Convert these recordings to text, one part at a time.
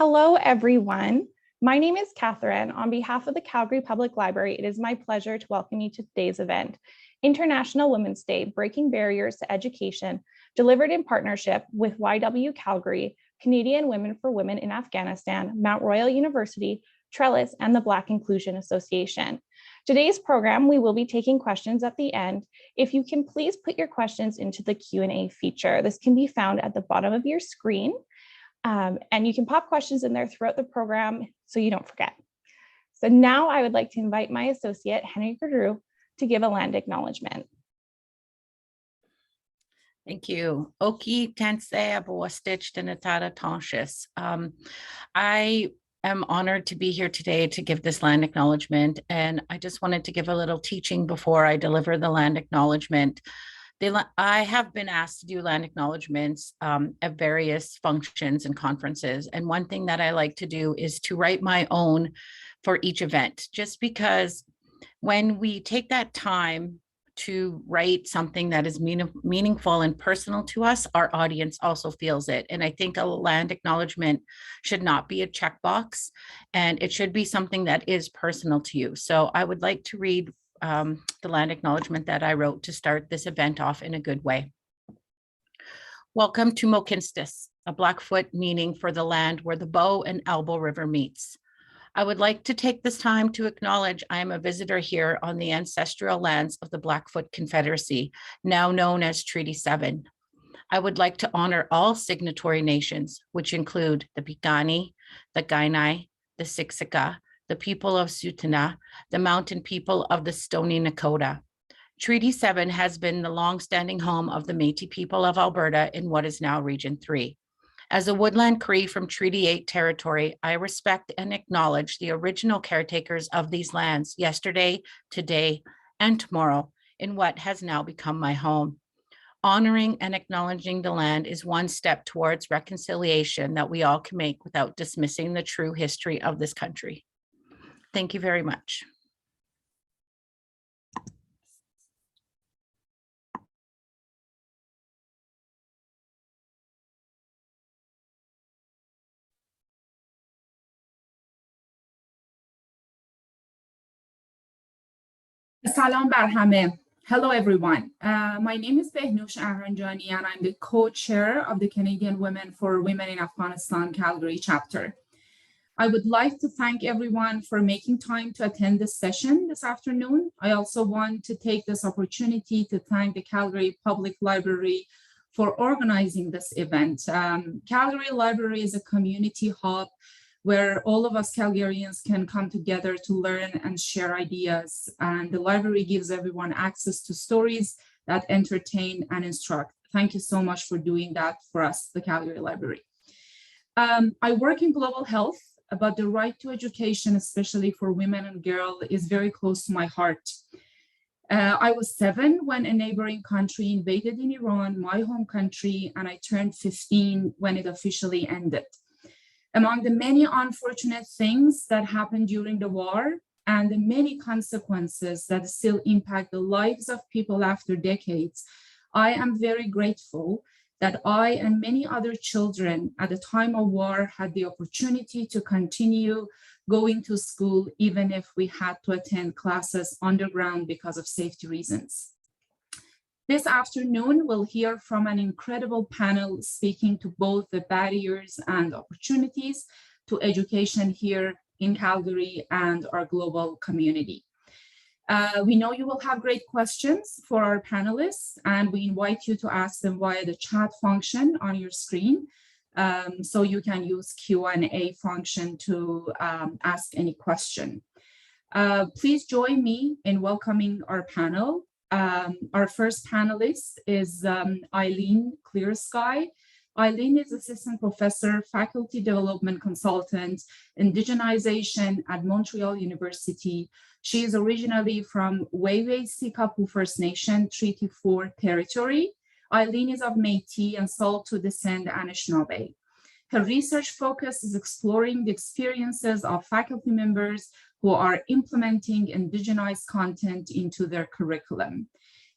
Hello, everyone. My name is Catherine. On behalf of the Calgary Public Library, it is my pleasure to welcome you to today's event, International Women's Day, Breaking Barriers to Education, delivered in partnership with YW Calgary, Canadian Women for Women in Afghanistan, Mount Royal University, Trellis, and the Black Inclusion Association. Today's program, we will be taking questions at the end. If you can please put your questions into the Q&A feature. This can be found at the bottom of your screen. And you can pop questions in there throughout the program so you don't forget. So now I would like to invite my associate, Henry Gerdrew, to give a land acknowledgement. Thank you. Oki Tansea Boastich Denatata Tonshis. I am honored to be here today to give this land acknowledgement, and I just wanted to give a little teaching before I deliver the land acknowledgement. I have been asked to do land acknowledgements at various functions and conferences. And one thing that I like to do is to write my own for each event, just because when we take that time to write something that is meaningful and personal to us, our audience also feels it. And I think a land acknowledgement should not be a checkbox, and it should be something that is personal to you. So I would like to read the land acknowledgement that I wrote to start this event off in a good way. Welcome to Mokinstis, a Blackfoot meaning for the land where the Bow and Elbow River meets. I would like to take this time to acknowledge I am a visitor here on the ancestral lands of the Blackfoot Confederacy, now known as Treaty 7. I would like to honor all signatory nations, which include the Piikani, the Kainai, the Siksika, the people of Tsuut'ina, the mountain people of the Stoney Nakoda. Treaty 7 has been the long-standing home of the Métis people of Alberta in what is now Region 3. As a Woodland Cree from Treaty 8 territory, I respect and acknowledge the original caretakers of these lands yesterday, today, and tomorrow in what has now become my home. Honoring and acknowledging the land is one step towards reconciliation that we all can make without dismissing the true history of this country. Thank you very much. Salam bar hameh. Hello, everyone. My name is Behnoush Ahranjani, and I'm the co-chair of the Canadian Women for Women in Afghanistan Calgary Chapter. I would like to thank everyone for making time to attend this session this afternoon. I also want to take this opportunity to thank the Calgary Public Library for organizing this event. Calgary Library is a community hub where all of us Calgarians can come together to learn and share ideas. And the library gives everyone access to stories that entertain and instruct. Thank you so much for doing that for us, the Calgary Library. I work in global health, but the right to education, especially for women and girls, is very close to my heart. I was 7 when a neighboring country invaded in Iran, my home country, and I turned 15 when it officially ended. Among the many unfortunate things that happened during the war and the many consequences that still impact the lives of people after decades, I am very grateful that I and many other children at the time of war had the opportunity to continue going to school, even if we had to attend classes underground because of safety reasons. This afternoon, we'll hear from an incredible panel speaking to both the barriers and opportunities to education here in Calgary and our global community. We know you will have great questions for our panelists, and we invite you to ask them via the chat function on your screen. So you can use Q&A function to ask any question. Please join me in welcoming our panel. Our first panelist is Eileen Clearsky. Eileen is Assistant Professor, Faculty Development Consultant, Indigenization at Montreal University. She is originally from Wayway-Sikapu First Nation, Treaty 4 territory. Eileen is of Métis and Saulteaux descent Anishinaabe. Her research focus is exploring the experiences of faculty members who are implementing indigenized content into their curriculum.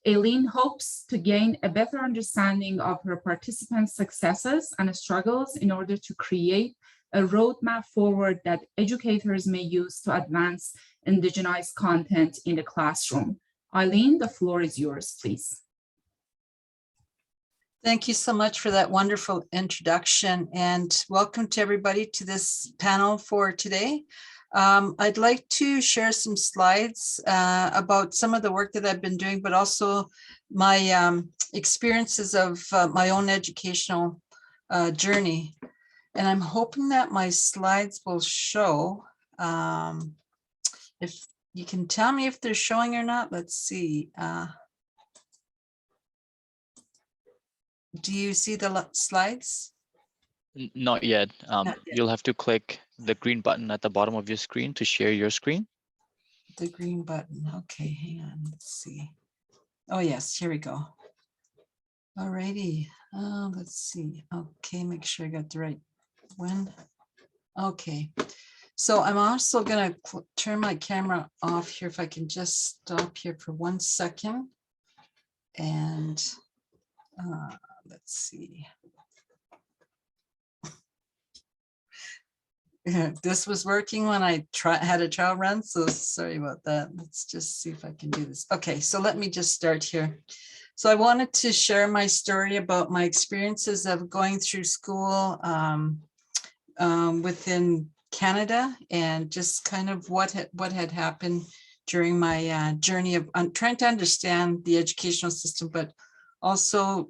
Eileen hopes to gain a better understanding of her participants' successes and struggles in order to create a roadmap forward that educators may use to advance indigenized content in the classroom. Eileen, the floor is yours, please. Thank you so much for that wonderful introduction, and welcome to everybody to this panel for today. I'd like to share some slides about some of the work that I've been doing, but also my experiences of my own educational journey. And I'm hoping that my slides will show. If you can tell me if they're showing or not, let's see. Do you see the slides? Not yet. Not yet. You'll have to click the green button at the bottom of your screen to share your screen. The green button. Okay, hang on. Let's see. Oh, yes, here we go. All righty. Let's see. Okay, make sure I got the right one. Okay. So I'm also going to turn my camera off here. If I can just stop here for 1 second. And let's see. This was working when I had a trial run, so sorry about that. Let's just see if I can do this. Okay, so let me just start here. So I wanted to share my story about my experiences of going through school within Canada, and just kind of what had happened during my journey of trying to understand the educational system, but also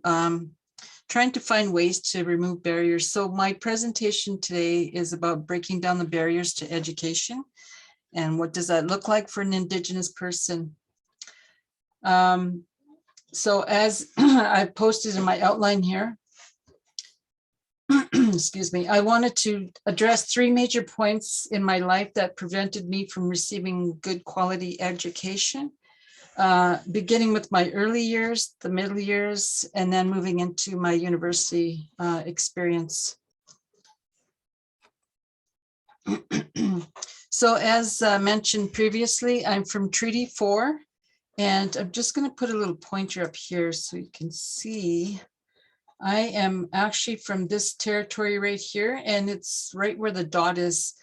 trying to find ways to remove barriers. So my presentation today is about breaking down the barriers to education, and what does that look like for an Indigenous person. So as I posted in my outline here, excuse me, I wanted to address 3 major points in my life that prevented me from receiving good quality education. Beginning with my early years, the middle years, and then moving into my university experience. So as mentioned previously, I'm from Treaty 4, and I'm just going to put a little pointer up here so you can see. I am actually from this territory right here, and it's right where the dot is.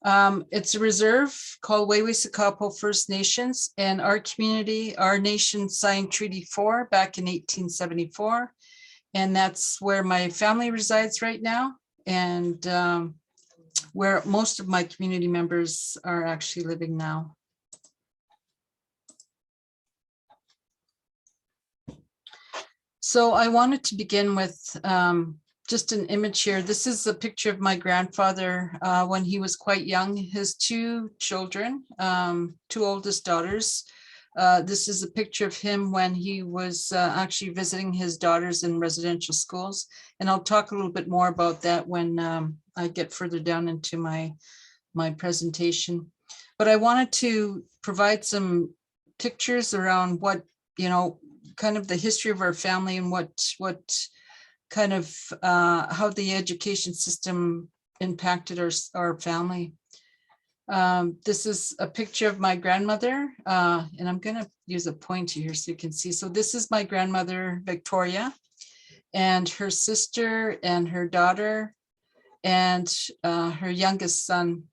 It's a reserve called Wew'suwaka'po First Nations, and our community, our nation signed Treaty 4 back in 1874, and that's where my family resides right now, and where most of my community members are actually living now. So I wanted to begin with just an image here. This is a picture of my grandfather when he was quite young. His 2 children, 2 oldest daughters. This is a picture of him when he was actually visiting his daughters in residential schools. And I'll talk a little bit more about that when I get further down into my presentation. But I wanted to provide some pictures around what, you know, kind of the history of our family, and what kind of how the education system impacted our family. This is a picture of my grandmother, and I'm going to use a pointer here so you can see. So this is my grandmother, Victoria, and her sister and her daughter and her youngest son.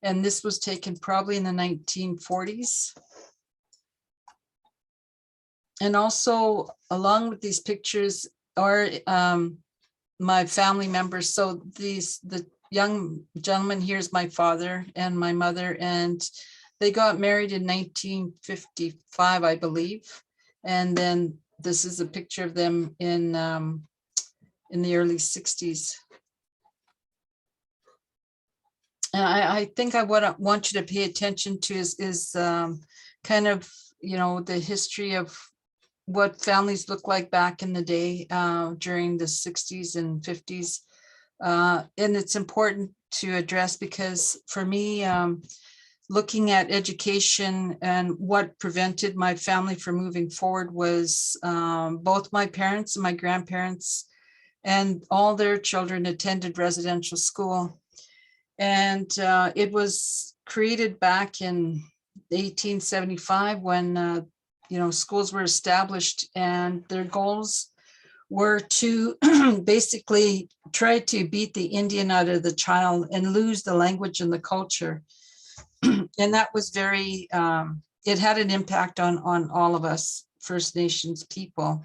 And this was taken probably in the 1940s. And also along with these pictures are my family members. So the young gentleman here is my father and my mother, and they got married in 1955, I believe. And then this is a picture of them in the early 60s. And I think what I want you to pay attention to is kind of, you know, the history of what families look like back in the day during the 60s and 50s. And it's important to address because for me, looking at education and what prevented my family from moving forward was both my parents and my grandparents and all their children attended residential school. And it was created back in 1875 when you know, schools were established, and their goals were to basically try to beat the Indian out of the child and lose the language and the culture. And that was very, it had an impact on all of us First Nations people.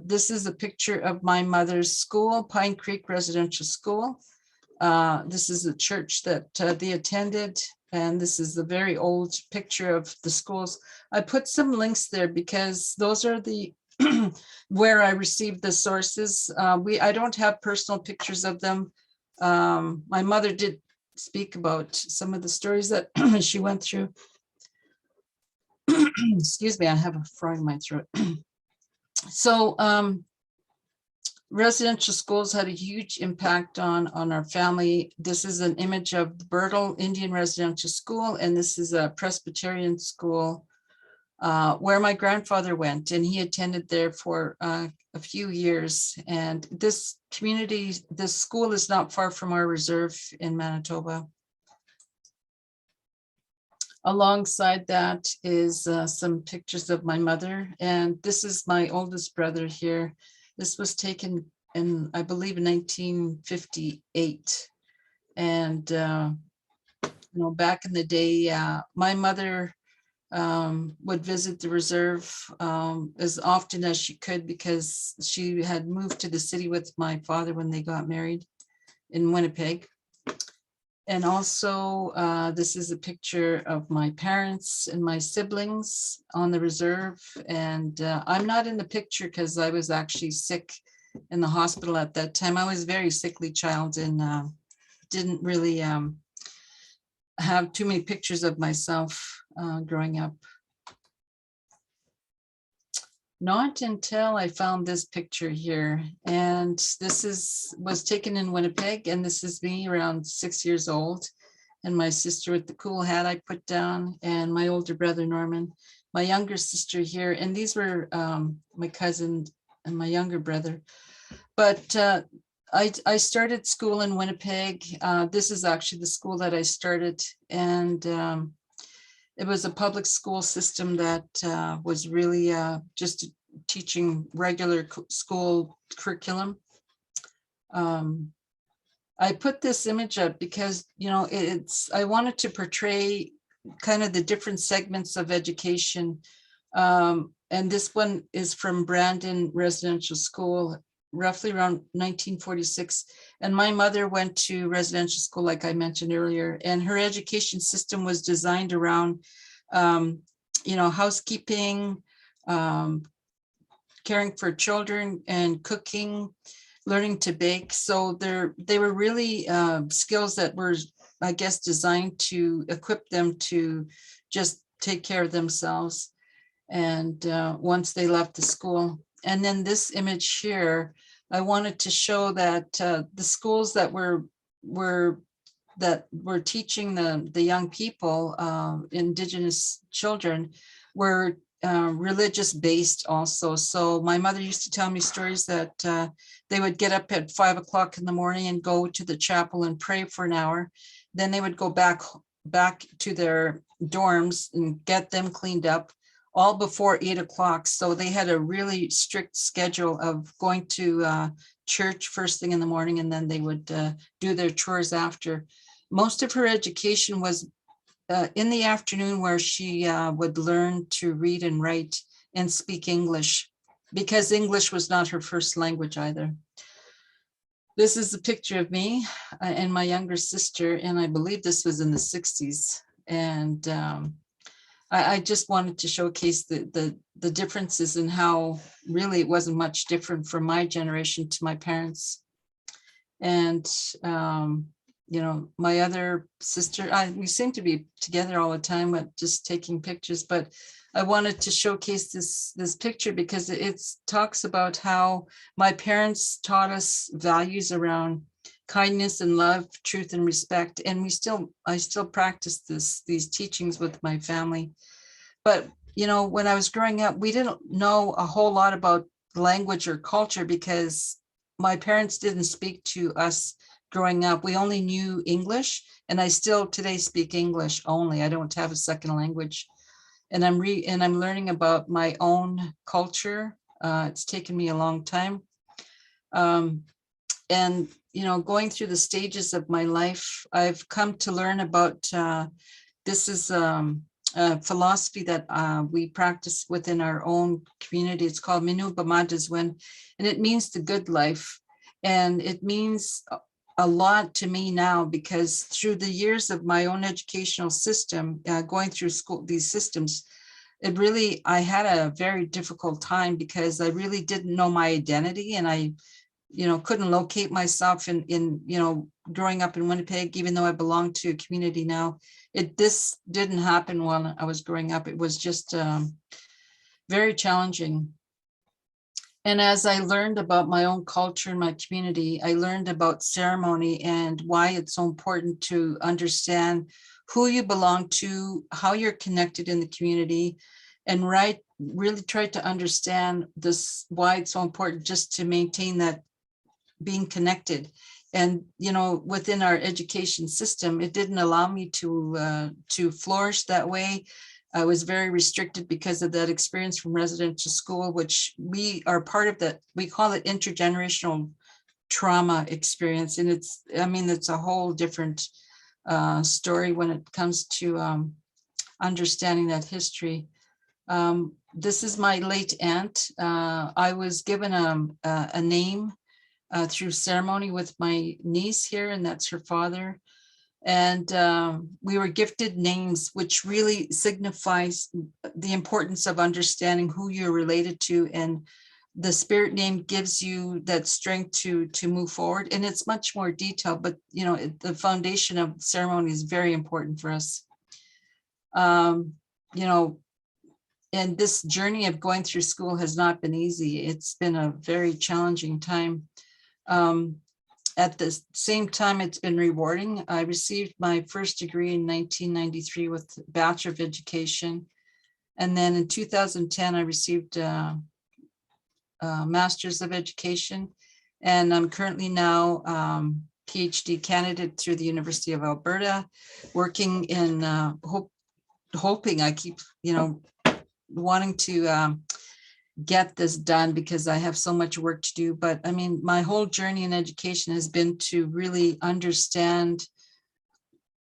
This is a picture of my mother's school, Pine Creek Residential School. This is the church that they attended. And this is the very old picture of the schools. I put some links there because those are the where I received the sources. I don't have personal pictures of them. My mother did speak about some of the stories that she went through. Excuse me, I have a frog in my throat. So residential schools had a huge impact on our family. This is an image of the Bertle Indian Residential School, and this is a Presbyterian school where my grandfather went, and he attended there for a few years. And this community, this school is not far from our reserve in Manitoba. Alongside that is some pictures of my mother, and this is my oldest brother here. This was taken in, I believe, 1958. And, back in the day, my mother would visit the reserve as often as she could because she had moved to the city with my father when they got married in Winnipeg. And also, this is a picture of my parents and my siblings on the reserve. And I'm not in the picture because I was actually sick in the hospital at that time. I was a very sickly child and didn't really have too many pictures of myself growing up. Not until I found this picture here, and this was taken in Winnipeg, and this is me around 6 years old, and my sister with the cool hat I put down, and my older brother Norman, my younger sister here, and these were my cousin and my younger brother. But I started school in Winnipeg. This is actually the school that I started, and it was a public school system that was really just teaching regular school curriculum. I put this image up because, I wanted to portray kind of the different segments of education. And this one is from Brandon Residential School, roughly around 1946. And my mother went to residential school, like I mentioned earlier, and her education system was designed around, housekeeping, caring for children and cooking, learning to bake. So they were really skills that were, I guess, designed to equip them to just take care of themselves. And once they left the school. And then this image here, I wanted to show that the schools that were teaching the young people, Indigenous children, were religious based also. So my mother used to tell me stories that they would get up at 5 o'clock in the morning and go to the chapel and pray for an hour. Then they would go back to their dorms and get them cleaned up, all before 8 o'clock. So they had a really strict schedule of going to church first thing in the morning, and then they would do their chores after. Most of her education was in the afternoon, where she would learn to read and write and speak English, because English was not her first language either. This is a picture of me and my younger sister, and I believe this was in the 60s. And I just wanted to showcase the differences in how really it wasn't much different from my generation to my parents. And my other sister, we seem to be together all the time, but just taking pictures. But I wanted to showcase this picture because it talks about how my parents taught us values around kindness and love, truth and respect. And I still practice these teachings with my family. But, when I was growing up, we didn't know a whole lot about language or culture because my parents didn't speak to us growing up. We only knew English, and I still today speak English only. I don't have a second language. And I'm learning about my own culture It's taken me a long time. And, going through the stages of my life, I've come to learn about, this is a philosophy that we practice within our own community. It's called Minu Bamadazwin, and it means the good life. And it means a lot to me now, because through the years of my own educational system, going through school, these systems, I had a very difficult time because I really didn't know my identity, and I couldn't locate myself in growing up in Winnipeg, even though I belong to a community now. This didn't happen while I was growing up. It was just very challenging. And as I learned about my own culture and my community, I learned about ceremony and why it's so important to understand who you belong to, how you're connected in the community, and really try to understand this, why it's so important just to maintain that being connected. And within our education system, it didn't allow me to flourish that way. I was very restricted because of that experience from residential school, which we are part of that. We call it intergenerational trauma experience. And it's a whole different story when it comes to understanding that history. This is my late aunt. I was given a name through ceremony with my niece here, and that's her father. And we were gifted names, which really signifies the importance of understanding who you're related to. And the spirit name gives you that strength to move forward. And it's much more detailed, but the foundation of ceremony is very important for us. And this journey of going through school has not been easy. It's been a very challenging time. At the same time, it's been rewarding. I received my first degree in 1993 with Bachelor of Education. And then in 2010, I received a Master's of Education. And I'm currently now PhD candidate through the University of Alberta, working in hoping, I keep, wanting to get this done because I have so much work to do. But I mean, my whole journey in education has been to really understand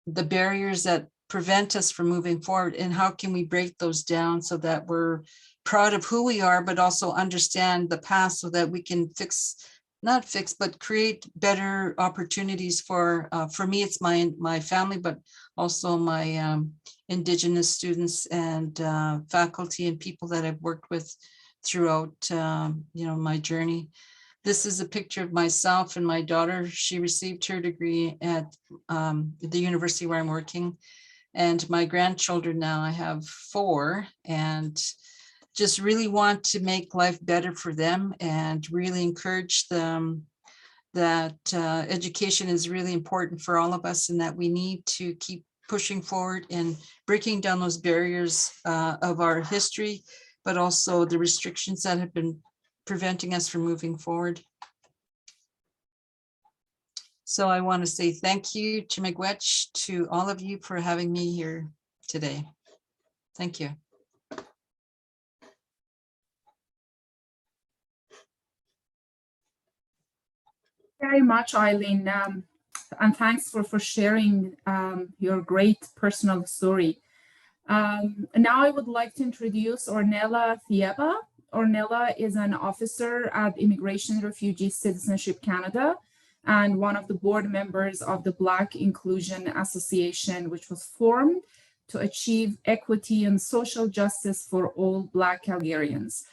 the barriers that prevent us from moving forward, and how can we break those down so that we're proud of who we are, but also understand the past so that we can but create better opportunities for me, it's my family, but also my Indigenous students and faculty and people that I've worked with throughout my journey. This is a picture of myself and my daughter. She received her degree at the university where I'm working, and my grandchildren now, I have 4, and just really want to make life better for them and really encourage them that education is really important for all of us, and that we need to keep pushing forward and breaking down those barriers of our history, but also the restrictions that have been preventing us from moving forward. So I want to say thank you to Miigwech, to all of you for having me here today. Thank you. Very much, Eileen, and thanks for sharing your great personal story. Now I would like to introduce Ornela Thiebe. Ornela is an officer at Immigration, Refugee, Citizenship Canada, and one of the board members of the Black Inclusion Association, which was formed to achieve equity and social justice for all Black Calgarians.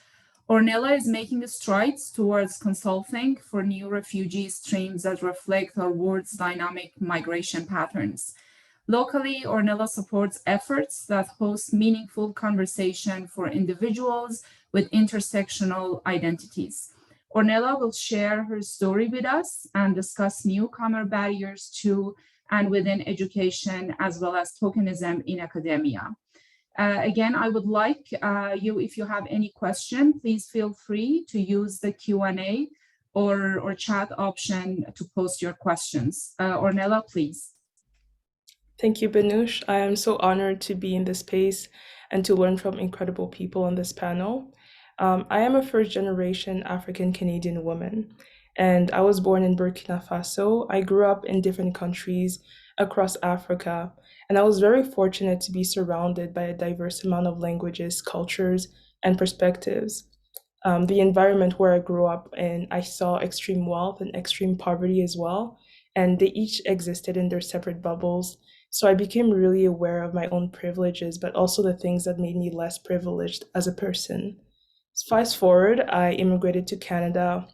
Ornela is making strides towards consulting for new refugee streams that reflect our world's dynamic migration patterns. Locally, Ornela supports efforts that host meaningful conversation for individuals with intersectional identities. Ornela will share her story with us and discuss newcomer barriers to and within education, as well as tokenism in academia. Again, I would like if you have any question, please feel free to use the Q&A or chat option to post your questions. Ornela, please. Thank you, Banush. I am so honored to be in this space and to learn from incredible people on this panel. I am a first-generation African-Canadian woman, and I was born in Burkina Faso. I grew up in different countries across Africa, and I was very fortunate to be surrounded by a diverse amount of languages, cultures, and perspectives. The environment where I grew up in, I saw extreme wealth and extreme poverty as well, and they each existed in their separate bubbles. So I became really aware of my own privileges, but also the things that made me less privileged as a person. Fast forward, I immigrated to Canada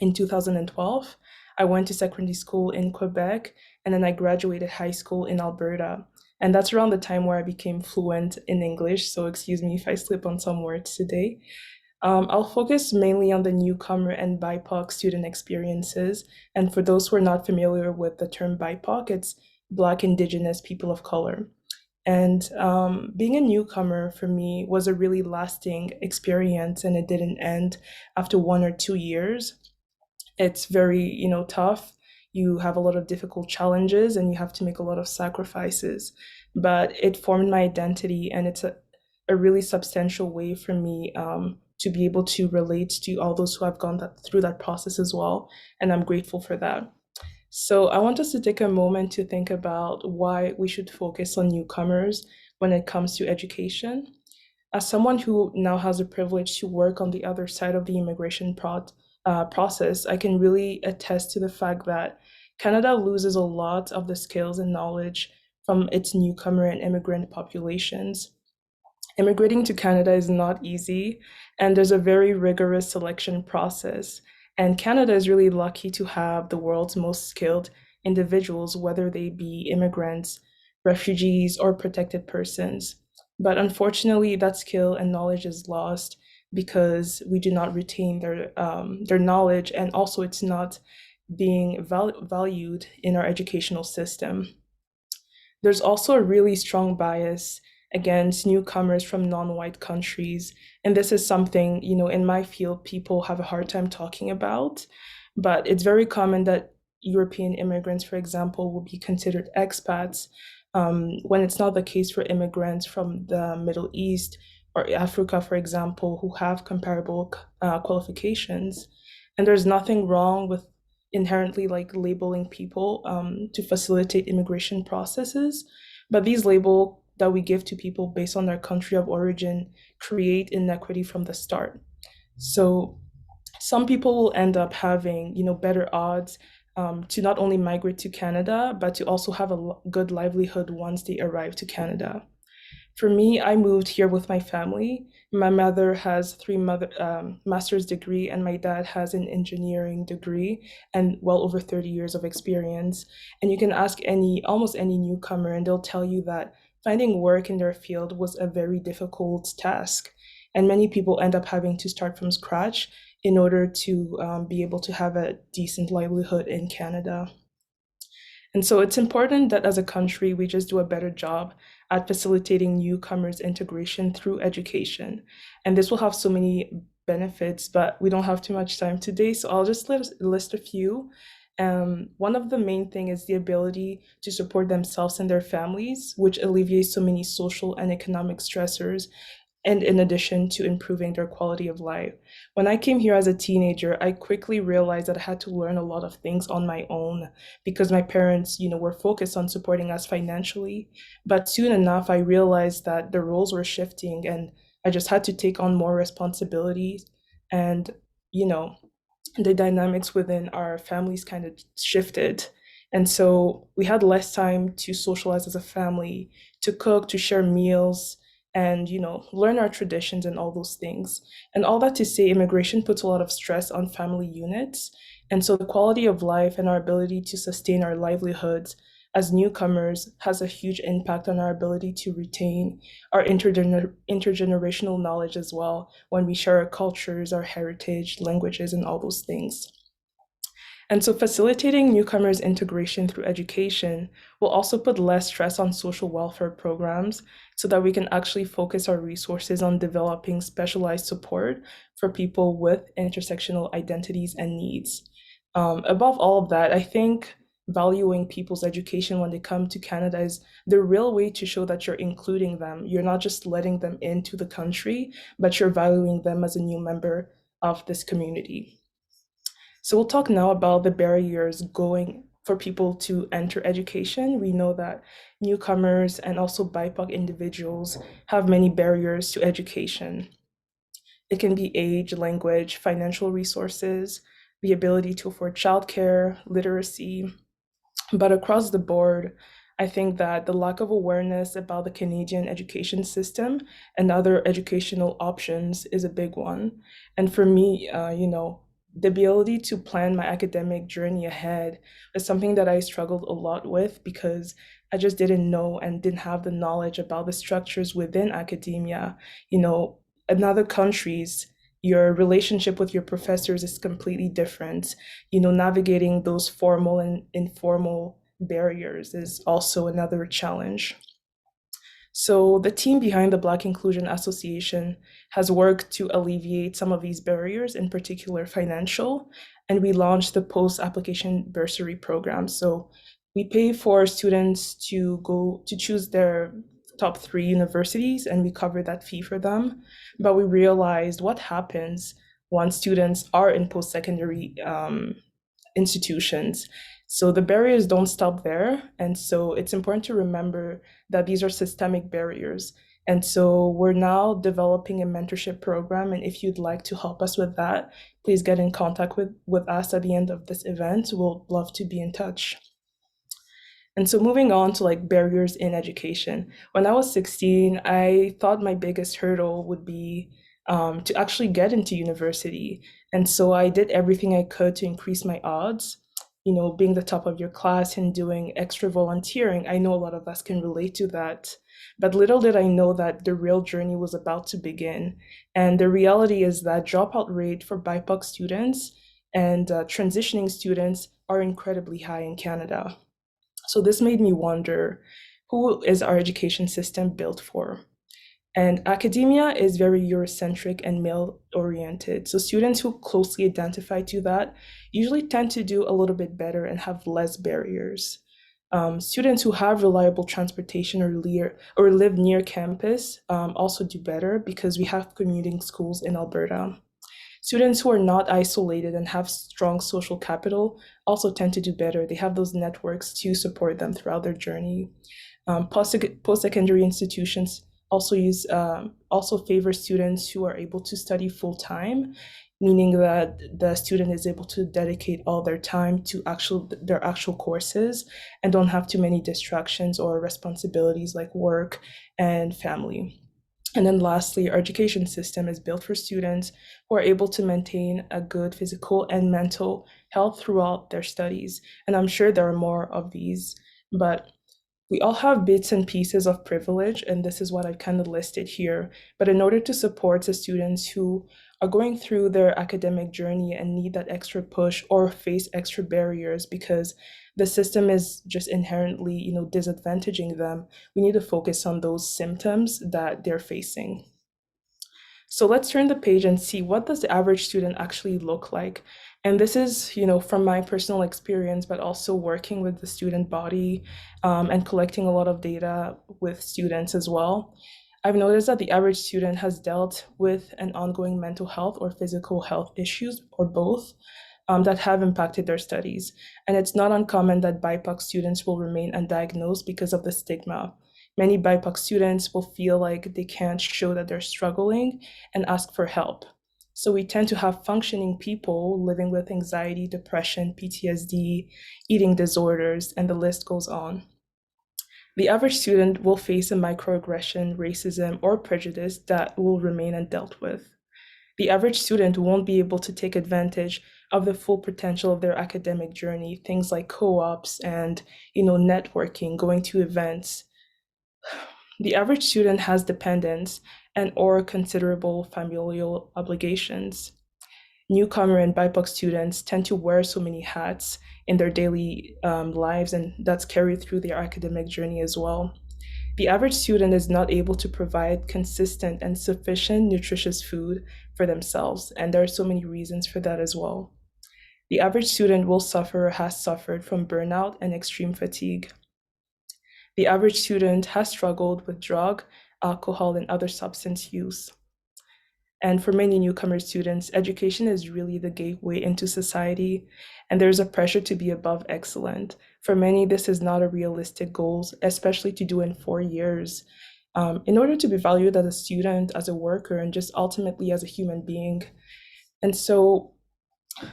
in 2012. I went to secondary school in Quebec, and then I graduated high school in Alberta. And that's around the time where I became fluent in English. So excuse me if I slip on some words today. I'll focus mainly on the newcomer and BIPOC student experiences. And for those who are not familiar with the term BIPOC, it's Black, Indigenous, People of Color. And being a newcomer for me was a really lasting experience, and it didn't end after 1 or 2 years. It's very, tough. You have a lot of difficult challenges and you have to make a lot of sacrifices. But it formed my identity, and it's a really substantial way for me to be able to relate to all those who have gone through that process as well. And I'm grateful for that. So I want us to take a moment to think about why we should focus on newcomers when it comes to education. As someone who now has the privilege to work on the other side of the immigration process, I can really attest to the fact that Canada loses a lot of the skills and knowledge from its newcomer and immigrant populations. Immigrating to Canada is not easy, and there's a very rigorous selection process. And Canada is really lucky to have the world's most skilled individuals, whether they be immigrants, refugees, or protected persons. But unfortunately, that skill and knowledge is lost because we do not retain their knowledge, and also it's not being valued in our educational system. There's also a really strong bias against newcomers from non-white countries. And this is something, in my field, people have a hard time talking about. But it's very common that European immigrants, for example, will be considered expats, when it's not the case for immigrants from the Middle East or Africa, for example, who have comparable qualifications. And there's nothing wrong with inherently labeling people to facilitate immigration processes. But these labels that we give to people based on their country of origin create inequity from the start. So some people will end up having, better odds to not only migrate to Canada, but to also have a good livelihood once they arrive to Canada. For me, I moved here with my family. My mother has three master's degree, and my dad has an engineering degree and well over 30 years of experience. And you can ask almost any newcomer, and they'll tell you that finding work in their field was a very difficult task. And many people end up having to start from scratch in order to be able to have a decent livelihood in Canada. And so it's important that as a country, we just do a better job at facilitating newcomers' integration through education. And this will have so many benefits, but we don't have too much time today, so I'll just list a few. One of the main thing is the ability to support themselves and their families, which alleviates so many social and economic stressors, and in addition to improving their quality of life. When I came here as a teenager, I quickly realized that I had to learn a lot of things on my own because my parents, were focused on supporting us financially. But soon enough, I realized that the roles were shifting and I just had to take on more responsibilities. And, the dynamics within our families kind of shifted. And so we had less time to socialize as a family, to cook, to share meals, and learn our traditions and all those things. And all that to say, immigration puts a lot of stress on family units, and so the quality of life and our ability to sustain our livelihoods as newcomers has a huge impact on our ability to retain our intergenerational knowledge as well when we share our cultures, our heritage, languages, and all those things. And so facilitating newcomers' integration through education will also put less stress on social welfare programs so that we can actually focus our resources on developing specialized support for people with intersectional identities and needs. Above all of that, I think valuing people's education when they come to Canada is the real way to show that you're including them. You're not just letting them into the country, but you're valuing them as a new member of this community. So we'll talk now about the barriers going for people to enter education. We know that newcomers and also BIPOC individuals have many barriers to education. It can be age, language, financial resources, the ability to afford childcare, literacy. But across the board, I think that the lack of awareness about the Canadian education system and other educational options is a big one. And for me, the ability to plan my academic journey ahead is something that I struggled a lot with because I just didn't know and didn't have the knowledge about the structures within academia. In other countries, your relationship with your professors is completely different. Navigating those formal and informal barriers is also another challenge. So the team behind the Black Inclusion Association has worked to alleviate some of these barriers, in particular financial, and we launched the post-application bursary program. So we pay for students to go to choose their top 3 universities, and we cover that fee for them. But we realized what happens once students are in post-secondary institutions. So the barriers don't stop there. And so it's important to remember that these are systemic barriers. And so we're now developing a mentorship program. And if you'd like to help us with that, please get in contact with us at the end of this event. We'll love to be in touch. And so moving on to barriers in education. When I was 16, I thought my biggest hurdle would be to actually get into university. And so I did everything I could to increase my odds. Being the top of your class and doing extra volunteering. I know a lot of us can relate to that. But little did I know that the real journey was about to begin. And the reality is that dropout rate for BIPOC students and transitioning students are incredibly high in Canada. So this made me wonder, who is our education system built for? And academia is very Eurocentric and male-oriented. So students who closely identify to that usually tend to do a little bit better and have less barriers. Students who have reliable transportation or live near campus also do better because we have commuting schools in Alberta. Students who are not isolated and have strong social capital also tend to do better. They have those networks to support them throughout their journey. Post-secondary institutions also favor students who are able to study full-time, meaning that the student is able to dedicate all their time to their actual courses and don't have too many distractions or responsibilities like work and family. And then lastly, our education system is built for students who are able to maintain a good physical and mental health throughout their studies. And I'm sure there are more of these, but we all have bits and pieces of privilege, and this is what I've kind of listed here. But in order to support the students who are going through their academic journey and need that extra push or face extra barriers because the system is just inherently, disadvantaging them, we need to focus on those symptoms that they're facing. So let's turn the page and see, what does the average student actually look like? And this is, from my personal experience, but also working with the student body and collecting a lot of data with students as well. I've noticed that the average student has dealt with an ongoing mental health or physical health issues, or both, that have impacted their studies. And it's not uncommon that BIPOC students will remain undiagnosed because of the stigma. Many BIPOC students will feel like they can't show that they're struggling and ask for help. So we tend to have functioning people living with anxiety, depression, PTSD, eating disorders, and the list goes on. The average student will face a microaggression, racism, or prejudice that will remain undealt with. The average student won't be able to take advantage of the full potential of their academic journey, things like co-ops and, networking, going to events. The average student has dependents and or considerable familial obligations. Newcomer and BIPOC students tend to wear so many hats in their daily lives, and that's carried through their academic journey as well. The average student is not able to provide consistent and sufficient nutritious food for themselves, and there are so many reasons for that as well. The average student will suffer or has suffered from burnout and extreme fatigue. The average student has struggled with drug, alcohol, and other substance use. And for many newcomer students, education is really the gateway into society, and there's a pressure to be above excellent. For many, this is not a realistic goal, especially to do in 4 years. In order to be valued as a student, as a worker, and just ultimately as a human being. And so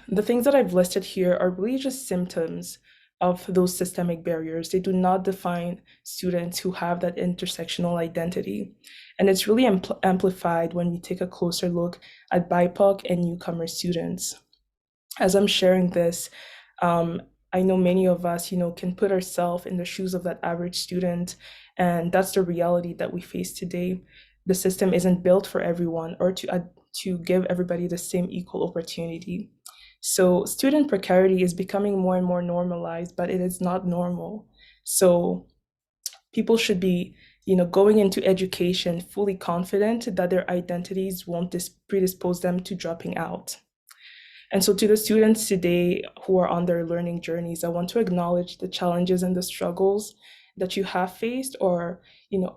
the things that I've listed here are really just symptoms of those systemic barriers. They do not define students who have that intersectional identity. And it's really amplified when we take a closer look at BIPOC and newcomer students. As I'm sharing this, I know many of us, can put ourselves in the shoes of that average student, and that's the reality that we face today. The system isn't built for everyone or to give everybody the same equal opportunity. So student precarity is becoming more and more normalized, but it is not normal. So people should be, going into education fully confident that their identities won't predispose them to dropping out. And so to the students today who are on their learning journeys, I want to acknowledge the challenges and the struggles that you have faced or,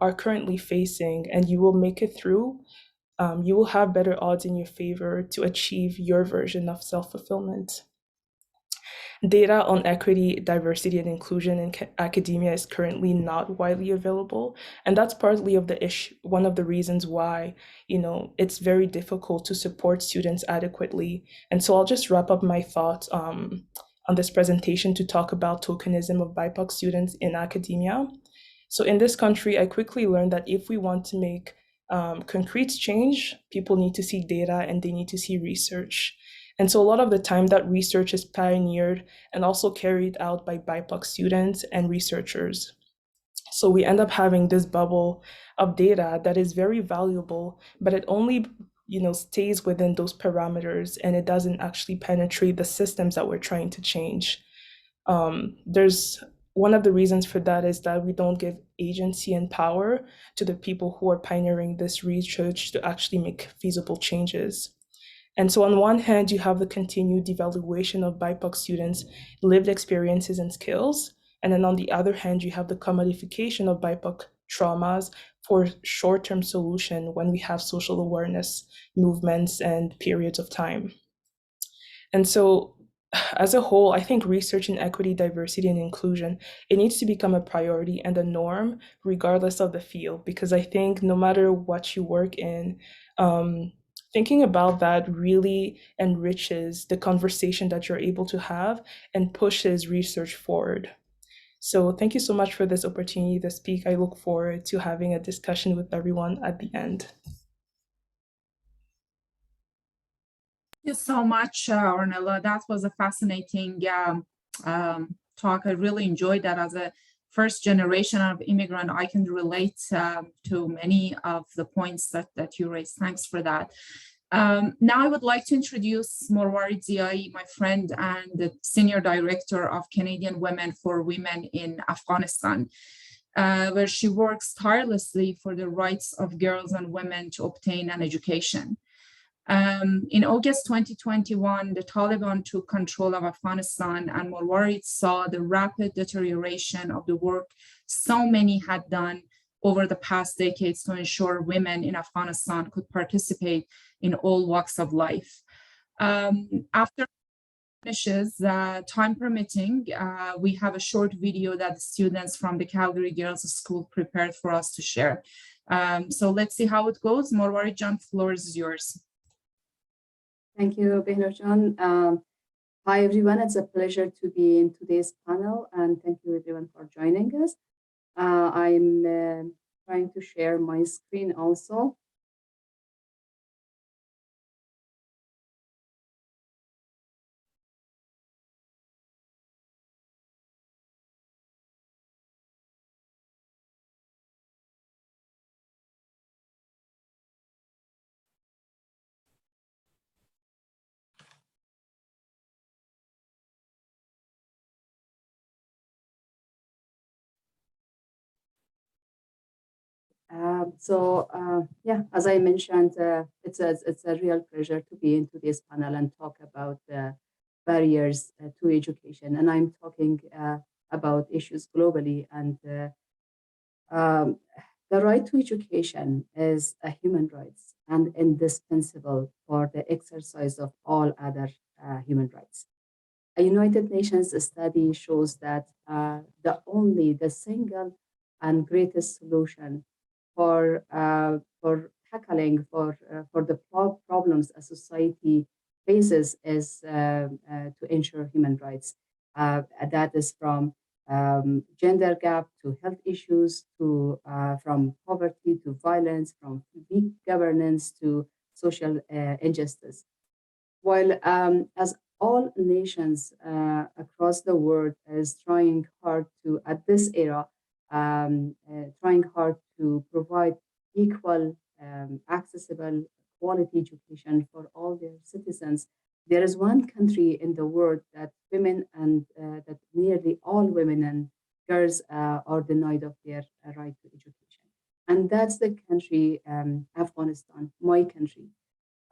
are currently facing, and you will make it through. You will have better odds in your favor to achieve your version of self-fulfillment. Data on equity, diversity, and inclusion in academia is currently not widely available, and that's partly of the issue. One of the reasons why, it's very difficult to support students adequately. And so I'll just wrap up my thoughts on this presentation to talk about tokenism of BIPOC students in academia. So in this country, I quickly learned that if we want to make concrete change, people need to see data and they need to see research. And so a lot of the time that research is pioneered and also carried out by BIPOC students and researchers. So we end up having this bubble of data that is very valuable, but it only stays within those parameters and it doesn't actually penetrate the systems that we're trying to change. There's one of the reasons for that is that we don't give agency and power to the people who are pioneering this research to actually make feasible changes. And so on one hand, you have the continued devaluation of BIPOC students' lived experiences and skills. And then on the other hand, you have the commodification of BIPOC traumas for short-term solution when we have social awareness movements and periods of time. And so as a whole, I think research in equity, diversity, and inclusion, it needs to become a priority and a norm regardless of the field, because I think no matter what you work in, thinking about that really enriches the conversation that you're able to have and pushes research forward. So thank you so much for this opportunity to speak. I look forward to having a discussion with everyone at the end. Thank you so much, Ornela. That was a fascinating talk. I really enjoyed that. As a first generation of immigrant, I can relate to many of the points that you raised. Thanks for that. Now I would like to introduce Murwarid Ziayee, my friend and the Senior Director of Canadian Women for Women in Afghanistan, where she works tirelessly for the rights of girls and women to obtain an education. In August 2021, the Taliban took control of Afghanistan, and Murwarid saw the rapid deterioration of the work so many had done over the past decades to ensure women in Afghanistan could participate in all walks of life. After finishes, time permitting, we have a short video that the students from the Calgary Girls School prepared for us to share. So let's see how it goes. Murwarid Jan, floor is yours. Thank you, Behnurjan. Hi, everyone. It's a pleasure to be in today's panel, and thank you, everyone, for joining us. I'm trying to share my screen also. Yeah, as I mentioned, it's a real pleasure to be in today's panel and talk about barriers to education. And I'm talking about issues globally. And um, the right to education is a human right and indispensable for the exercise of all other human rights. A United Nations study shows that the single and greatest solution for tackling for the problems a society faces is to ensure human rights. That is from gender gap to health issues to from poverty to violence, from weak governance to social injustice. While as all nations across the world is trying hard to, at this era, trying hard to provide equal, accessible, quality education for all their citizens, there is one country in the world that women and that nearly all women and girls are denied of their right to education. And that's the country, Afghanistan, my country.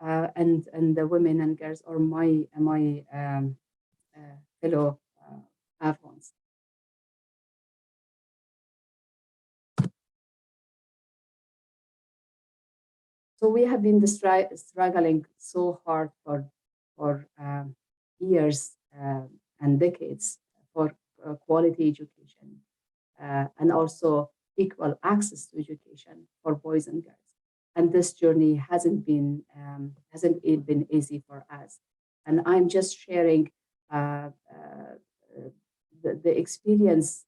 And the women and girls are my fellow Afghans. So we have been struggling so hard for years and decades for quality education and also equal access to education for boys and girls. And this journey hasn't been easy for us. And I'm just sharing the experience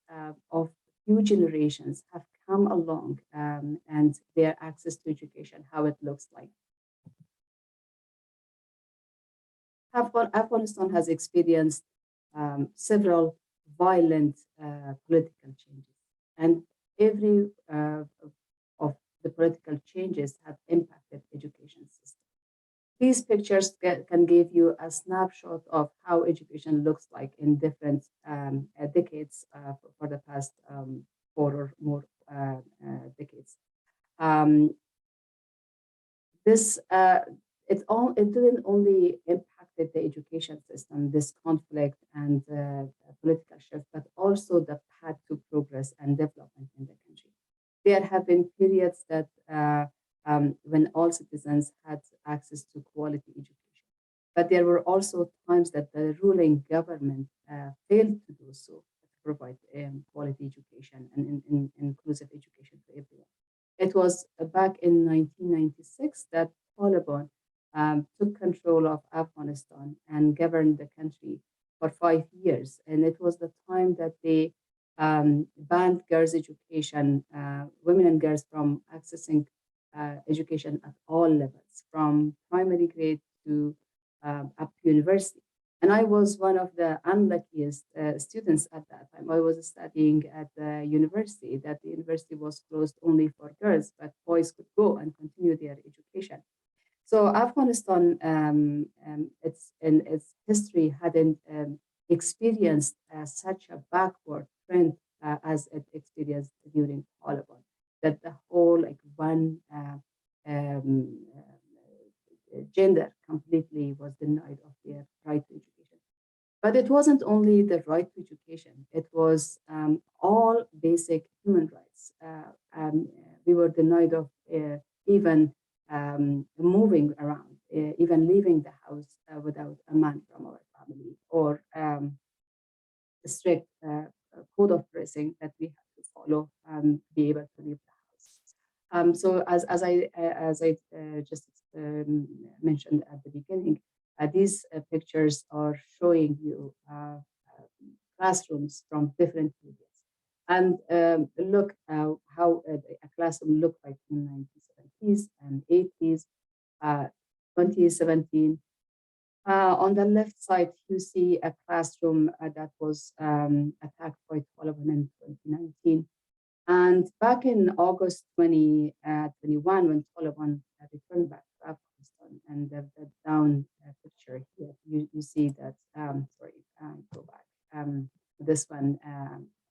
of few generations have come along and their access to education, how it looks like. Afghanistan has experienced several violent political changes, and every of the political changes have impacted education system. These pictures can give you a snapshot of how education looks like in different decades for the past 4 or more decades. It didn't only impacted the education system, this conflict and political shift, but also the path to progress and development in the country. There have been periods that when all citizens had access to quality education, but there were also times that the ruling government failed to do so, to provide quality education and inclusive education to everyone. It was back in 1996 that Taliban took control of Afghanistan and governed the country for 5 years. And it was the time that they banned girls' education, women and girls from accessing education at all levels, from primary grade to up to university. And I was one of the unluckiest students at that time. I was studying at the university, that the university was closed only for girls, but boys could go and continue their education. So Afghanistan, in its history, hadn't experienced such a backward trend as it experienced during Taliban. That the whole one gender completely was denied of their right to education. But it wasn't only the right to education; it was all basic human rights. We were denied of even moving around, even leaving the house without a man from our family, or a strict code of dressing that we have to follow to be able to leave the house. So as I just mentioned at the beginning, these pictures are showing you classrooms from different periods. And look how a classroom looked like in 1970s and 80s, 2017. On the left side, you see a classroom that was attacked by Taliban in 2019. And back in August 2021, when Taliban returned back to Afghanistan, and the down picture here, you see that, go back. This one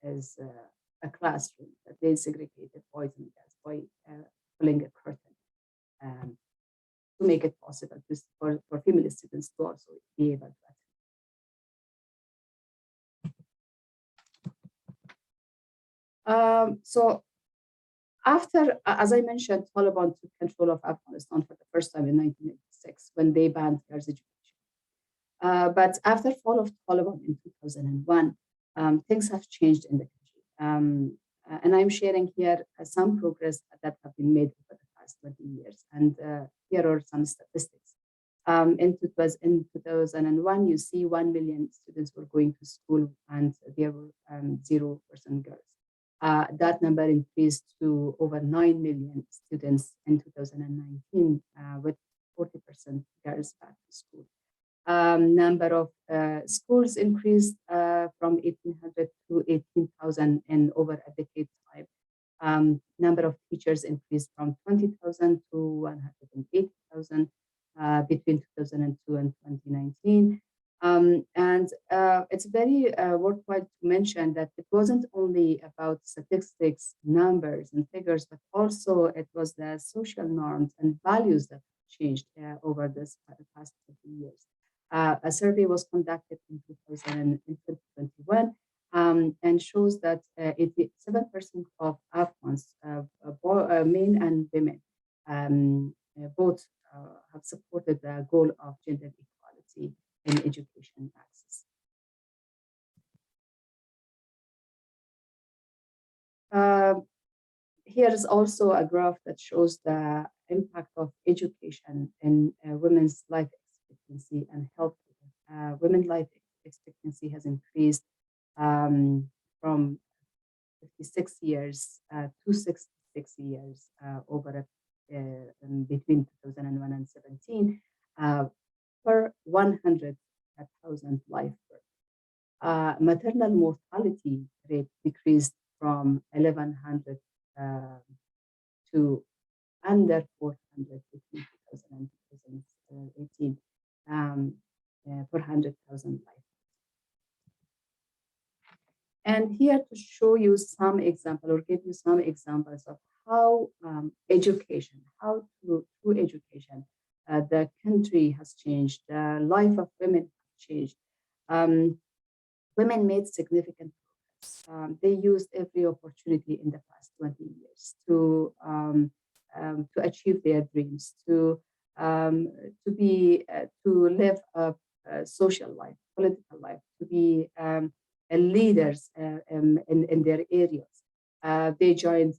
is a classroom that they segregated boys and girls by pulling a curtain to make it possible for female students to also be able to attend. So after, as I mentioned, Taliban took control of Afghanistan for the first time in 1986 when they banned girls' education. But after fall of Taliban in 2001, things have changed in the country. And I'm sharing here some progress that have been made over the past 20 years. And here are some statistics. In 2001, you see 1 million students were going to school and there were 0% girls. That number increased to over 9 million students in 2019, with 40% girls back to school. Number of schools increased from 1,800 to 18,000 in over a decade time. Number of teachers increased from 20,000 to 180,000 between 2002 and 2019. And it's very worthwhile to mention that it wasn't only about statistics, numbers, and figures, but also it was the social norms and values that changed over this past 20 years. A survey was conducted in 2021 and shows that 87% of Afghans, men and women, both have supported the goal of gender equality in education access. Here is also a graph that shows the impact of education in women's life expectancy and health. Women's life expectancy has increased from 56 years to 66 years over between 2001 and 17 per 100,000 life births. Maternal mortality rate decreased from 1,100 to under 400 between 2000 and 2018 per 100,000 life. And here to show you some example or give you some examples of how education, how through education, the country has changed, the life of women has changed. Women made significant progress. They used every opportunity in the past 20 years to achieve their dreams, to live a social life, political life, to be leaders in their areas. They joined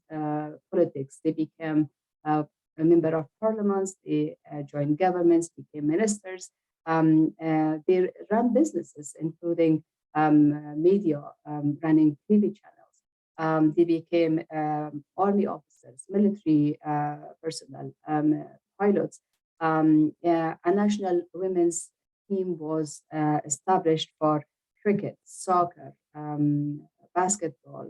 politics. They became a member of parliaments. They joined governments, became ministers. They ran businesses, including media, running TV channels. They became army officers, military personnel, pilots. A national women's team was established for cricket, soccer, basketball,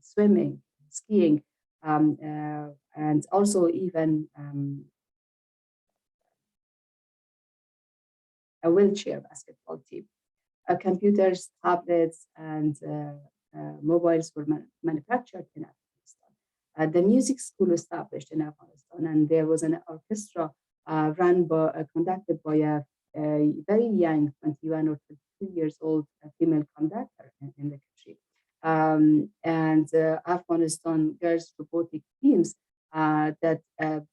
swimming, skiing, and also even a wheelchair basketball team. Computers, tablets, and mobiles were manufactured in Afghanistan. The music school established in Afghanistan, and there was an orchestra conducted by a very young, 21 or 22 years old female conductor in the country. And Afghanistan girls robotic teams that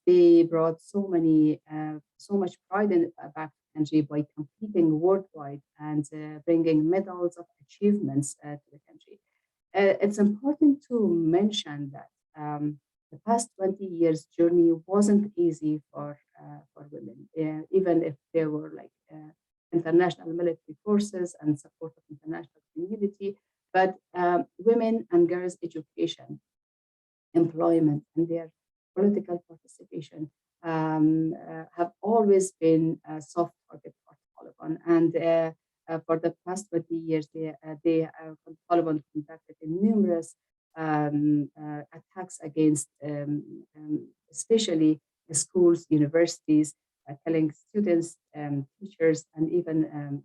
they brought so much pride back to the country by competing worldwide and bringing medals of achievements to the country. It's important to mention that the past 20 years journey wasn't easy for women, even if there were like international military forces and support of international community. But women and girls' education, employment, and their political participation have always been a soft target for Taliban. And for the past 20 years, Taliban conducted numerous attacks against, especially schools, universities, killing students, teachers, and even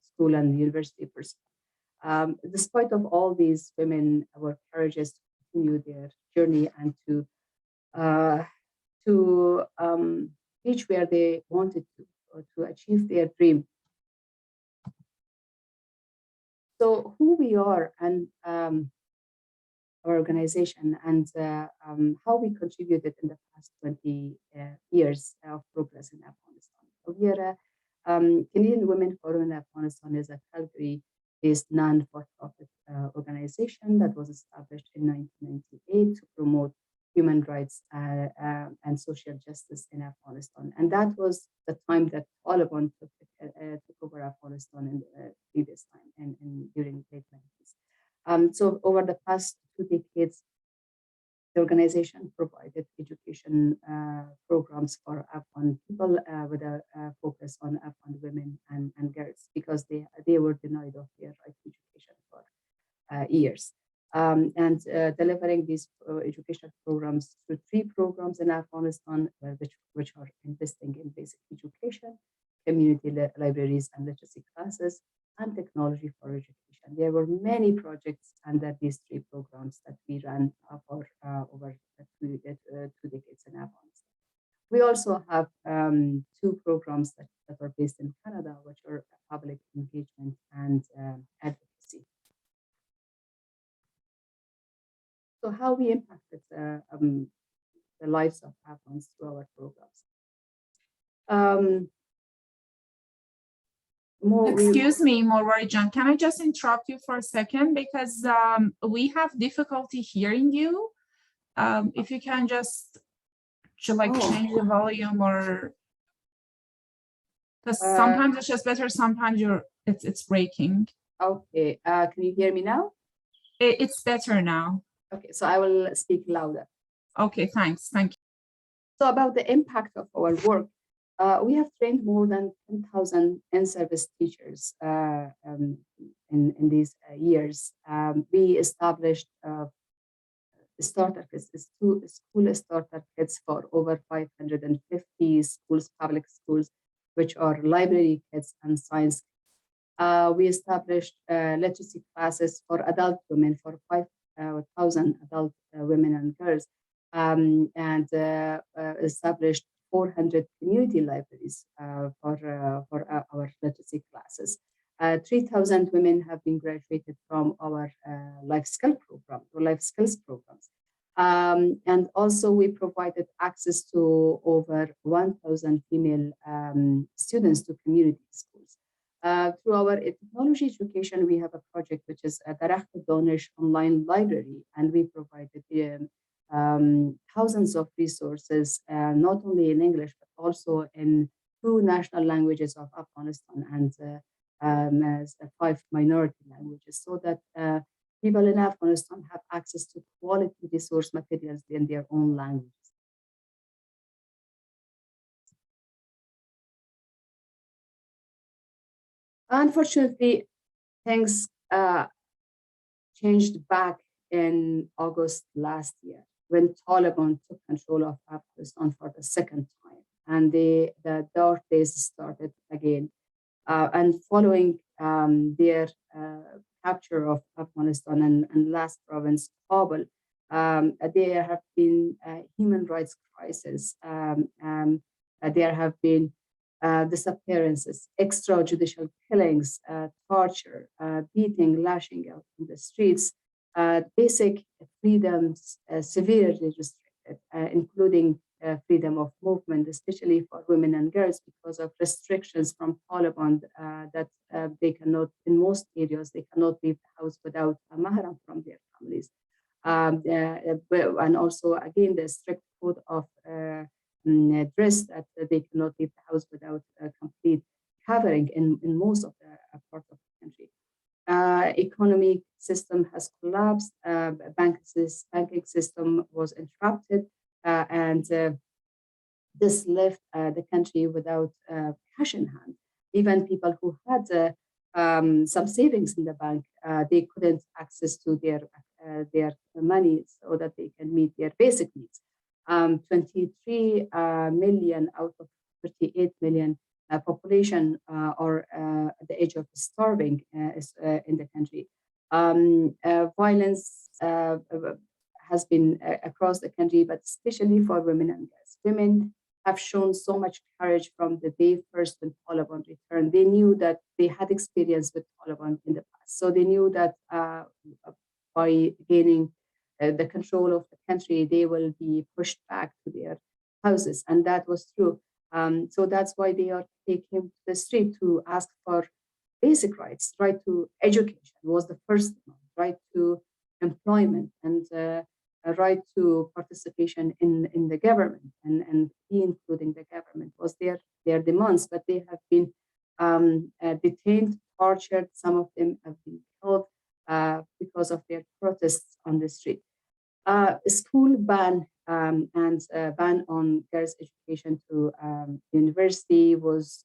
school and university personnel. Despite of all these, women were courageous to continue their journey and to reach where they wanted to achieve their dream. So who we are and our organization and how we contributed in the past 20 years of progress in Afghanistan. So we are Canadian Women for Women in Afghanistan is a Calgary-based non-for-profit organization that was established in 1998 to promote human rights and social justice in Afghanistan. And that was the time that Taliban took over Afghanistan in the previous time and during the late 90s. So over the past 2 decades, the organization provided education programs for Afghan people with a focus on Afghan women and girls because they were denied of their right to education for years. And delivering these education programs through 3 programs in Afghanistan, which are investing in basic education, community libraries and literacy classes, and technology for education. There were many projects under these 3 programs that we ran for over 2 decades in Afghanistan. We also have 2 programs that are based in Canada, which are public engagement and advocacy. So how we impacted the lives of Afghans through our programs. Excuse me, Murwarid John, can I just interrupt you for a second? Because we have difficulty hearing you. If you can just change the volume or, because sometimes it's just better, sometimes it's breaking. Okay, can you hear me now? It's better now. Okay, so I will speak louder. Okay, thanks. Thank you. So about the impact of our work, we have trained more than 10,000 in-service teachers in these years. We established starter kits, school starter kits for over 550 schools, public schools, which are library kits and science. We established literacy classes for adult women for 5,000 adult women and girls, and established 400 community libraries for our literacy classes. 3,000 women have been graduated from our life skills programs. And also we provided access to over 1,000 female students to community schools. Through our technology education, we have a project which is a Darakh Donish online library, and we provided thousands of resources, not only in English, but also in 2 national languages of Afghanistan and 5 minority languages, so that people in Afghanistan have access to quality resource materials in their own languages. Unfortunately, things changed back in August last year when Taliban took control of Afghanistan for the second time, and the dark days started again. And following their capture of Afghanistan and last province, Kabul, there have been human rights crises. There have been disappearances, extrajudicial killings, torture, beating, lashing out in the streets, basic freedoms severely restricted, including freedom of movement, especially for women and girls, because of restrictions from Taliban that they cannot, in most areas, they cannot leave the house without a mahram from their families. And also, again, the strict code of dress that they cannot leave the house without a complete covering in most of the parts of the country. Economic system has collapsed, banking system was interrupted, and this left the country without cash in hand. Even people who had some savings in the bank, they couldn't access to their money so that they can meet their basic needs. 23 million out of 38 million population are at the age of starving in the country. Violence has been across the country, but especially for women and girls. Women have shown so much courage from the day first when Taliban returned. They knew that they had experience with Taliban in the past. So they knew that by gaining the control of the country, they will be pushed back to their houses. And that was true. So that's why they are taking to the street to ask for basic rights. Right to education was the first one, right to employment, and a right to participation in the government, and including the government was their demands. But they have been detained, tortured. Some of them have been killed because of their protests on the street. School ban and ban on girls' education to university was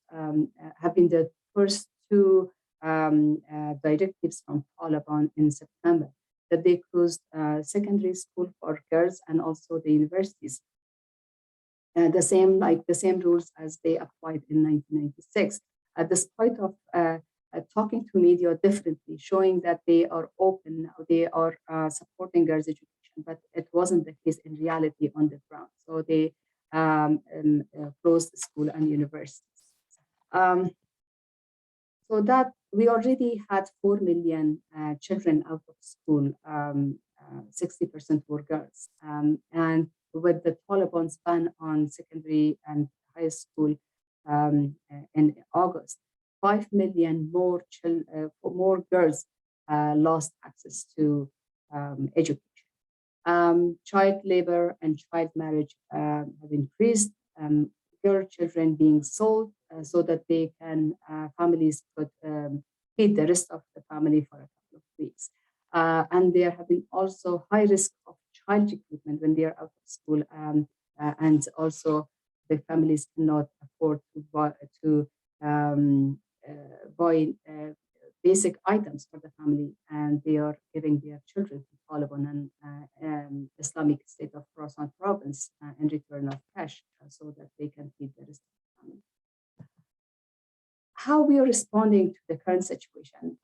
have been the first two directives from Taliban in September, that they closed secondary school for girls and also the universities. The same rules as they applied in 1996. Despite of talking to media differently, showing that they are open now, they are supporting girls' education, but it wasn't the case in reality on the ground. So they closed the school and universities. So that we already had 4 million children out of school, 60% were girls. And with the Taliban's ban on secondary and high school in August, 5 million more girls lost access to education. Child labor and child marriage have increased. Girl children being sold so that they can families could feed the rest of the family for a couple of weeks. And there have been also high risk of child recruitment when they are out of school, and also the families cannot afford to buy basic items for the family, and they are giving their children to Taliban and Islamic State of Khorasan province in return of cash, so that they can feed the rest of the family. How we are responding to the current situation?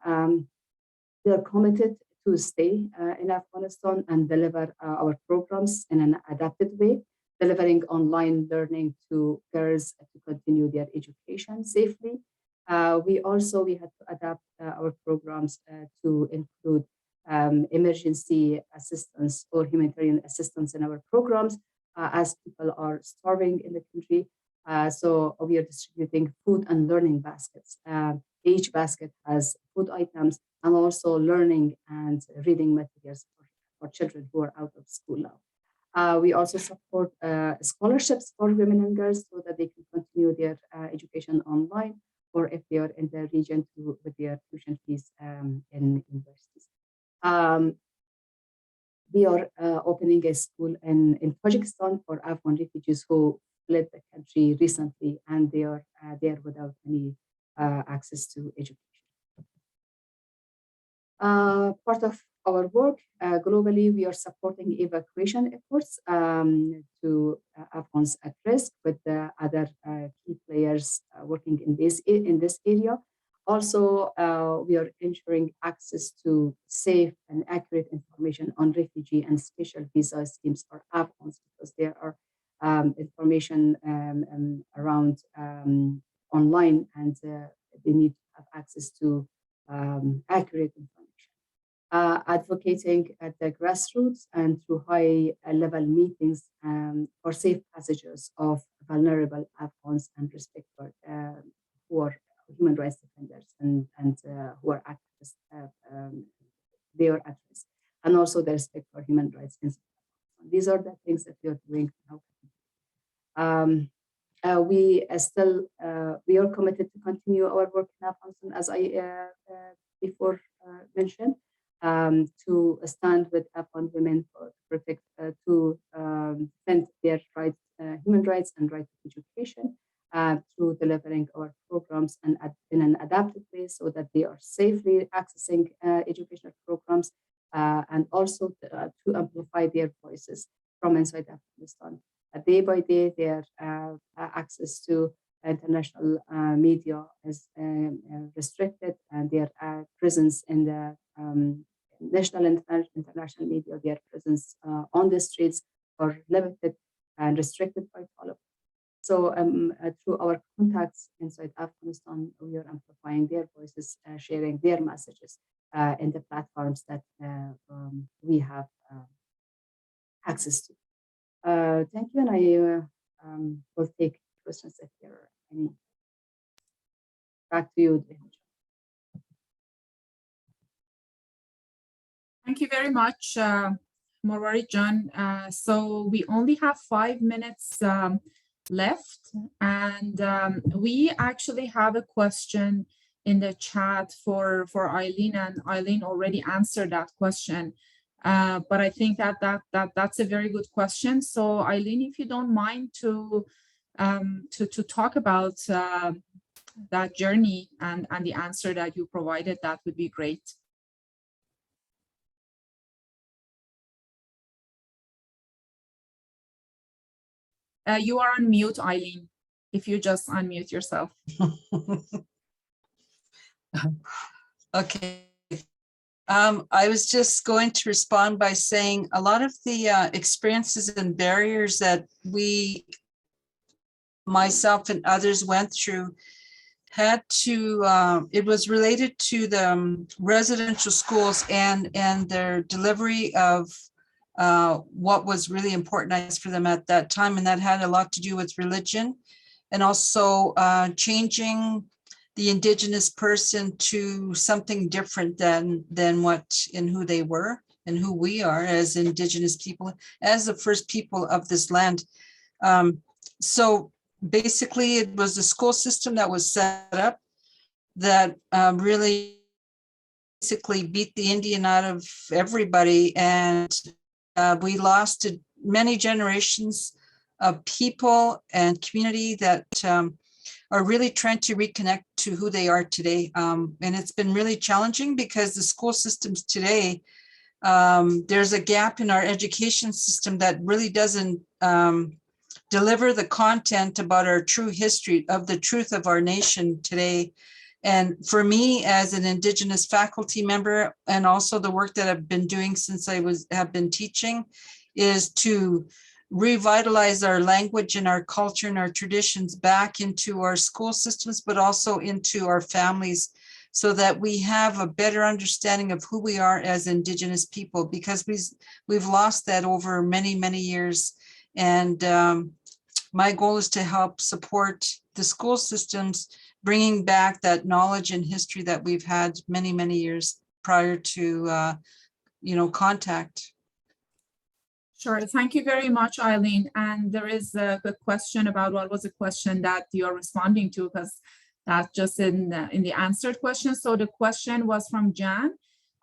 We are committed to stay in Afghanistan and deliver our programs in an adapted way, delivering online learning to girls to continue their education safely. We had to adapt our programs to include emergency assistance or humanitarian assistance in our programs as people are starving in the country. So we are distributing food and learning baskets. Each basket has food items and also learning and reading materials for children who are out of school now. We also support scholarships for women and girls so that they can continue their education online, or if they are in the region with their tuition fees in universities. We are opening a school in Tajikistan for Afghan refugees who fled the country recently, and they are there without any access to education. Part of our work globally, we are supporting evacuation efforts to Afghans at risk with the other key players working in this area. Also, we are ensuring access to safe and accurate information on refugee and special visa schemes for Afghans, because there are information around online, and they need to have access to accurate information. Advocating at the grassroots and through high-level meetings for safe passages of vulnerable Afghans and respect for who are human rights defenders and who are activists, they are at risk, and also the respect for human rights. These are the things that we are doing now. We are committed to continue our work in Afghanistan, as I before mentioned, to stand with Afghan women to protect, to defend their rights, human rights and right to education, through delivering our programs and in an adapted way so that they are safely accessing educational programs, and also to amplify their voices from inside Afghanistan. Day by day, their access to international media is restricted, and their presence in the national and international media, their presence on the streets are limited and restricted by Taliban. So through our contacts inside Afghanistan, we are amplifying their voices, sharing their messages in the platforms that we have access to. Thank you, and I will take questions if there are any. Back to you, Dave. Thank you very much, Murwarid John. So we only have 5 minutes left, and we actually have a question in the chat for Eileen, and Eileen already answered that question. But I think that's a very good question. So Eileen, if you don't mind to talk about that journey and the answer that you provided, that would be great. You are on mute, Eileen, if you just unmute yourself. Okay. I was just going to respond by saying a lot of the experiences and barriers that myself and others went through had to, it was related to the residential schools and their delivery of what was really important for them at that time. And that had a lot to do with religion and also changing the Indigenous person to something different than what and who they were and who we are as Indigenous people, as the first people of this land. So basically, it was the school system that was set up that really basically beat the Indian out of everybody. And we lost many generations of people and community that are really trying to reconnect to who they are today. And it's been really challenging because the school systems today, there's a gap in our education system that really doesn't deliver the content about our true history of the truth of our nation today. And for me as an Indigenous faculty member, and also the work that I've been doing since I have been teaching, is to revitalize our language and our culture and our traditions back into our school systems, but also into our families, so that we have a better understanding of who we are as Indigenous people, because we've lost that over many, many years. And my goal is to help support the school systems, bringing back that knowledge and history that we've had many, many years prior to, contact. Sure. Thank you very much, Eileen. And there is a question about what was the question that you're responding to, because that's just in the answered question. So the question was from Jan,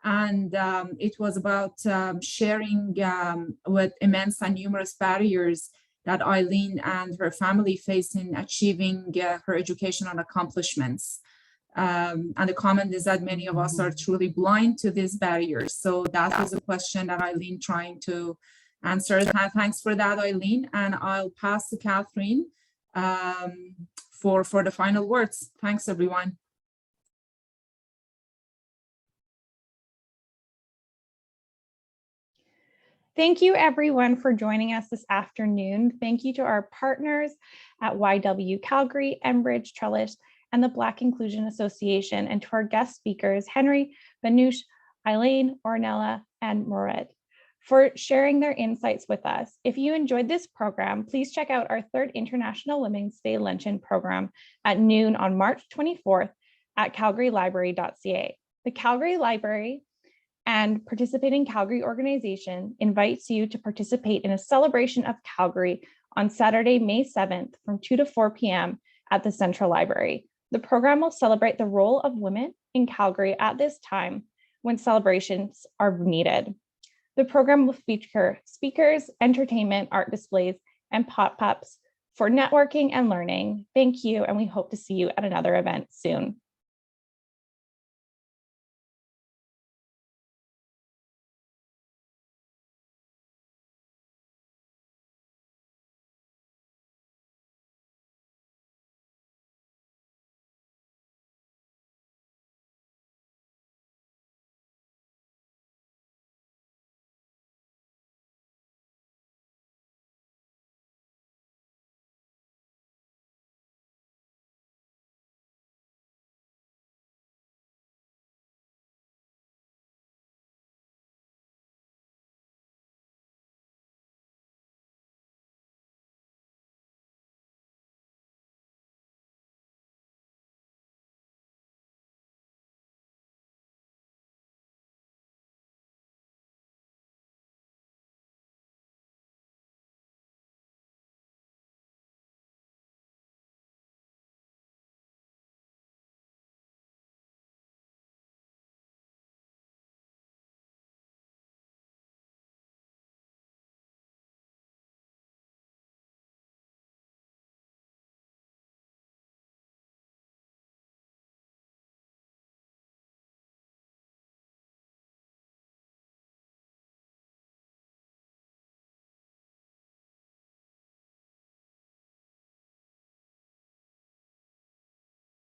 and it was about sharing with immense and numerous barriers that Eileen and her family face in achieving her educational accomplishments. And the comment is that many of us are truly blind to these barriers. So that was a question that Eileen trying to answer. Thanks for that, Eileen. And I'll pass to Catherine for the final words. Thanks, everyone. Thank you, everyone, for joining us this afternoon. Thank you to our partners at YW Calgary, Enbridge, Trellis, and the Black Inclusion Association, and to our guest speakers, Henry, Banush, Eileen, Ornella, and Murwarid, for sharing their insights with us. If you enjoyed this program, please check out our third International Women's Day Luncheon program at noon on March 24th at calgarylibrary.ca. The Calgary Library and participating Calgary organization invites you to participate in a celebration of Calgary on Saturday, May 7th from 2 to 4 p.m. at the Central Library. The program will celebrate the role of women in Calgary at this time when celebrations are needed. The program will feature speakers, entertainment, art displays, and pop-ups for networking and learning. Thank you, and we hope to see you at another event soon.